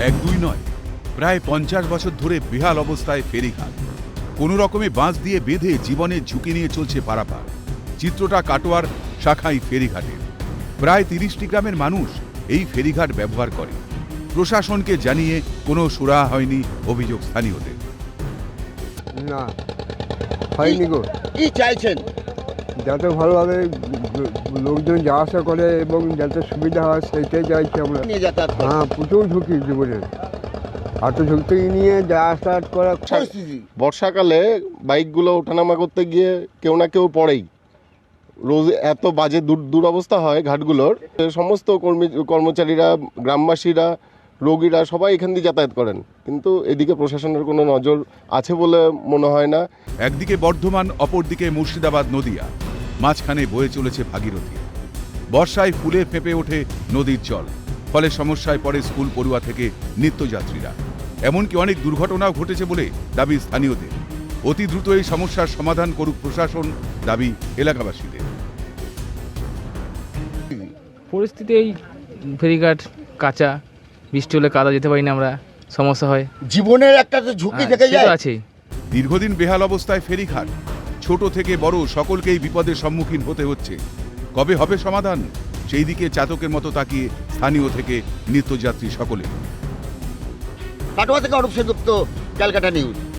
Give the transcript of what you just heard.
এক দুই নয়, প্রায় 50 বছর ধরে বেহাল অবস্থায় ফেরিঘাট। কোনো রকমে বাঁশ দিয়ে বেঁধে জীবনের ঝুঁকি নিয়ে চলছে পারাপার। চিত্রটা কাটোয়ার শাখাই ফেরিঘাটের। প্রায় 30টি গ্রামের মানুষ এই ফেরিঘাট ব্যবহার করে। প্রশাসনকে জানিয়ে কোনো সুরাহা হয়নি অভিযোগ স্থানীয়দের। না হয়নি গো। কি চাইছেন? যাতে ভালোভাবে লোকজন যাওয়া আসা করে এবং যাতে সুবিধা হয় সেইটাই চাইছি আমরা। নিয়ে যাতায়াত করেন? হ্যাঁ, প্রচুর ঝুঁকি জীবনের। এত ঝুঁকি নিয়ে যাওয়া আসা করা পরিস্থিতি বর্ষাকালে বাইকগুলো ওঠানামা করতে গিয়ে কেউ না কেউ পড়েই। রোজ এত বাজে দুরবস্থা হয় ঘাটগুলোর। সমস্ত কর্মচারীরা, গ্রামবাসীরা, রোগীরা সবাই এখান দিয়ে যাতায়াত করেন, কিন্তু এদিকে প্রশাসনের কোনো নজর আছে বলে মনে হয় না। একদিকে বর্ধমান, অপরদিকে মুর্শিদাবাদ নদিয়া, মাঝখানে বয়ে চলেছে ভাগীরথী। বর্ষায় ফুলে ফেঁপে ওঠে নদীর জল, ফলে সমস্যায় পড়ে স্কুল পড়ুয়া থেকে নিত্যযাত্রীরা। এমনকি অনেক দুর্ঘটনাও ঘটেছে বলে দাবি স্থানীয়দের। অতি দ্রুত এই সমস্যার সমাধান করুক প্রশাসন, দাবি এলাকাবাসীদের। পরিস্থিতি এই ফেরিঘাট কাঁচা, বৃষ্টি হলে কাদা যেতে পারি না আমরা, সমস্যা হয়। জীবনের একটা তো ঝুঁকি থেকে সে যায়। তো আছেই। দীর্ঘদিন বেহাল অবস্থায় ফেরিঘাট, ছোট থেকে বড় সকলকেই বিপদের সম্মুখীন হতে হচ্ছে। কবে হবে সমাধান, সেই দিকে চাতকের মতো তাকিয়ে স্থানীয় থেকে নিত্যযাত্রী সকলে। কাটোয়া থেকে অরূপ সেনগুপ্ত, ক্যালকাটা নিউজ।